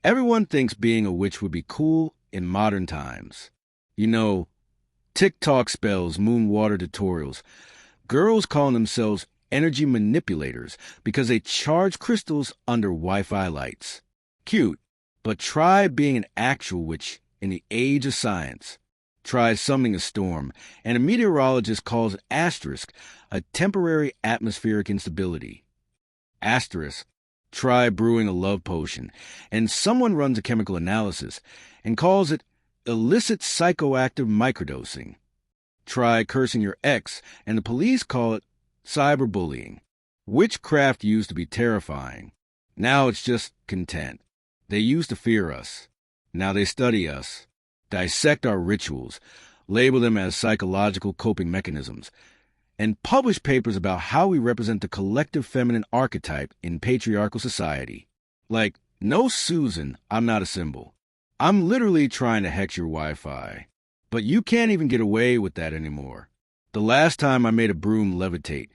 Everyone thinks being a witch would be cool in modern times. You know, TikTok spells, moon water tutorials, girls calling themselves energy manipulators because they charge crystals under Wi-Fi lights. Cute, but try being an actual witch in the age of science. Try summoning a storm, and a meteorologist calls it asterisk a temporary atmospheric instability. Asterisk, try brewing a love potion, and someone runs a chemical analysis and calls it illicit psychoactive microdosing. Try cursing your ex, and the police call it cyberbullying. Witchcraft used to be terrifying. Now it's just content. They used to fear us. Now they study us, dissect our rituals, label them as psychological coping mechanisms, and publish papers about how we represent the collective feminine archetype in patriarchal society. Like, no Susan, I'm not a symbol. I'm literally trying to hex your Wi-Fi. But you can't even get away with that anymore. The last time I made a broom levitate,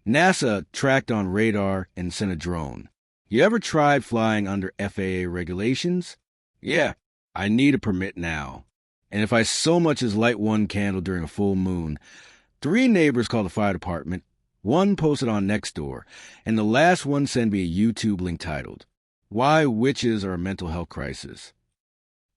NASA tracked on radar and sent a drone. You ever tried flying under FAA regulations? Yeah, I need a permit now. And if I so much as light one candle during a full moon, 3 neighbors called the fire department, 1 posted on Nextdoor, and the last one sent me a YouTube link titled, "Why Witches Are a Mental Health Crisis."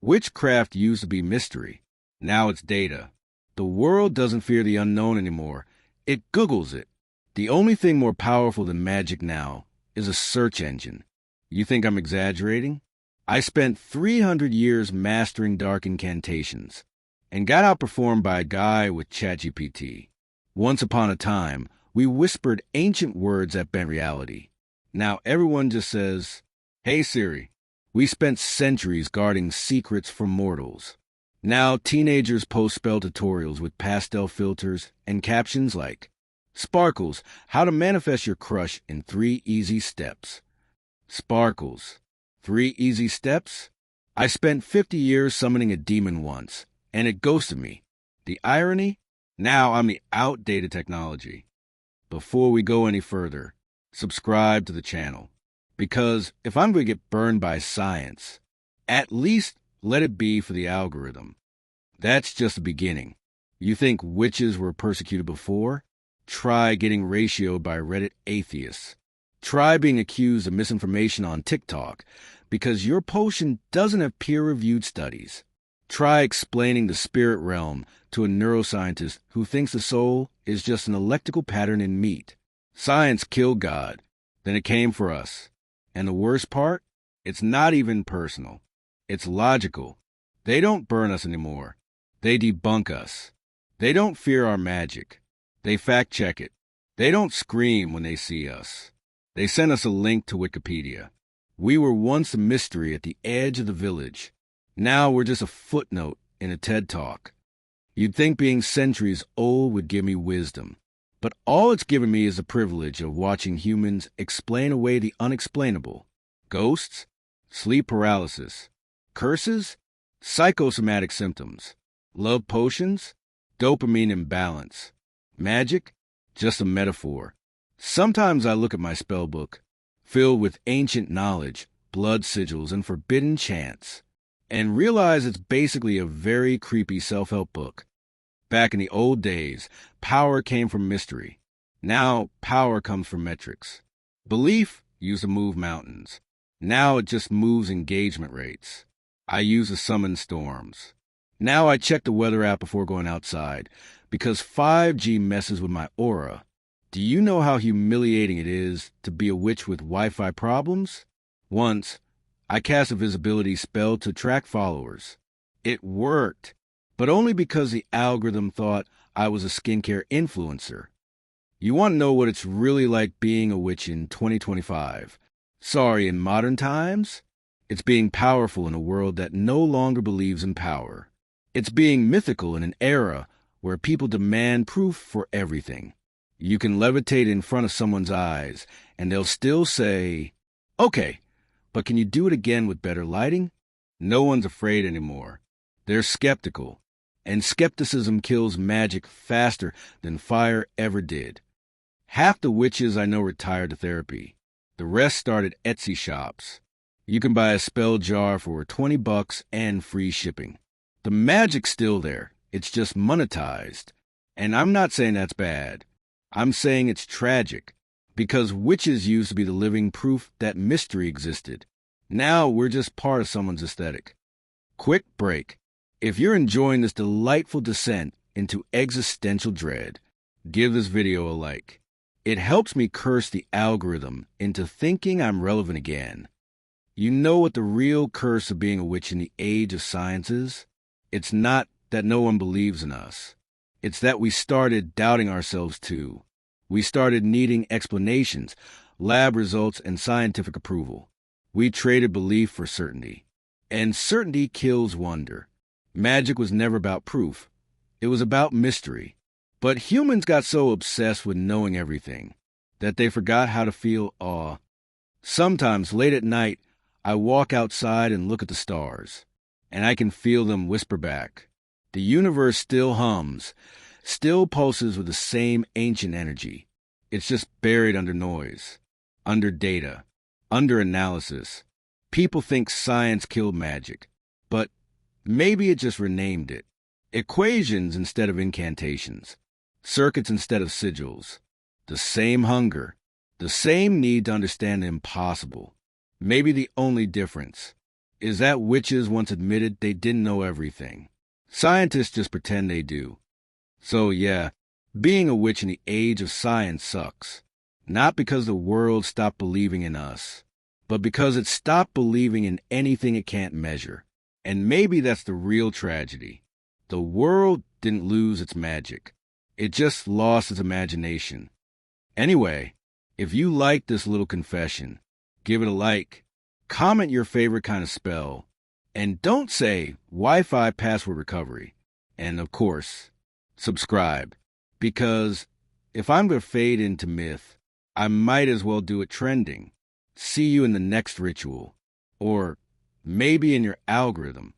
Witchcraft used to be mystery. Now it's data. The world doesn't fear the unknown anymore. It Googles it. The only thing more powerful than magic now is a search engine. You think I'm exaggerating? I spent 300 years mastering dark incantations and got outperformed by a guy with ChatGPT. Once upon a time, we whispered ancient words that bent reality. Now everyone just says, "Hey Siri." We spent centuries guarding secrets from mortals. Now teenagers post spell tutorials with pastel filters and captions like, "Sparkles, how to manifest your crush in 3 easy steps." Sparkles, 3 easy steps? I spent 50 years summoning a demon once, and it ghosted me. The irony? Now I'm the outdated technology. Before we go any further, subscribe to the channel. Because if I'm going to get burned by science, at least let it be for the algorithm. That's just the beginning. You think witches were persecuted before? Try getting ratioed by Reddit atheists. Try being accused of misinformation on TikTok because your potion doesn't have peer-reviewed studies. Try explaining the spirit realm to a neuroscientist who thinks the soul is just an electrical pattern in meat. Science killed God. Then it came for us. And the worst part? It's not even personal. It's logical. They don't burn us anymore. They debunk us. They don't fear our magic. They fact-check it. They don't scream when they see us. They send us a link to Wikipedia. We were once a mystery at the edge of the village. Now we're just a footnote in a TED Talk. You'd think being centuries old would give me wisdom. But all it's given me is the privilege of watching humans explain away the unexplainable. Ghosts, sleep paralysis, curses, psychosomatic symptoms, love potions, dopamine imbalance, magic, just a metaphor. Sometimes I look at my spell book, filled with ancient knowledge, blood sigils, and forbidden chants, and realize it's basically a very creepy self-help book. Back in the old days, power came from mystery. Now, power comes from metrics. Belief used to move mountains. Now it just moves engagement rates. I use to summon storms. Now I check the weather app before going outside, because 5G messes with my aura. Do you know how humiliating it is to be a witch with Wi-Fi problems? Once, I cast a visibility spell to track followers. It worked, but only because the algorithm thought I was a skincare influencer. You want to know what it's really like being a witch in 2025? Sorry, in modern times? It's being powerful in a world that no longer believes in power. It's being mythical in an era where people demand proof for everything. You can levitate in front of someone's eyes, and they'll still say, "Okay, but can you do it again with better lighting?" No one's afraid anymore. They're skeptical, and skepticism kills magic faster than fire ever did. Half the witches I know retired to therapy. The rest started Etsy shops. You can buy a spell jar for $20 and free shipping. The magic's still there. It's just monetized. And I'm not saying that's bad. I'm saying it's tragic. Because witches used to be the living proof that mystery existed. Now we're just part of someone's aesthetic. Quick break. If you're enjoying this delightful descent into existential dread, give this video a like. It helps me curse the algorithm into thinking I'm relevant again. You know what the real curse of being a witch in the age of science is? It's not that no one believes in us. It's that we started doubting ourselves too. We started needing explanations, lab results, and scientific approval. We traded belief for certainty. And certainty kills wonder. Magic was never about proof. It was about mystery. But humans got so obsessed with knowing everything that they forgot how to feel awe. Sometimes, late at night, I walk outside and look at the stars, and I can feel them whisper back. The universe still hums, still pulses with the same ancient energy. It's just buried under noise, under data, under analysis. People think science killed magic, but maybe it just renamed it. Equations instead of incantations, circuits instead of sigils. The same hunger, the same need to understand the impossible. Maybe the only difference is that witches once admitted they didn't know everything. Scientists just pretend they do. So yeah, being a witch in the age of science sucks. Not because the world stopped believing in us, but because it stopped believing in anything it can't measure. And maybe that's the real tragedy. The world didn't lose its magic. It just lost its imagination. Anyway, if you like this little confession, give it a like, comment your favorite kind of spell, and don't say Wi-Fi password recovery. And of course, subscribe, because if I'm going to fade into myth, I might as well do it trending. See you in the next ritual, or maybe in your algorithm.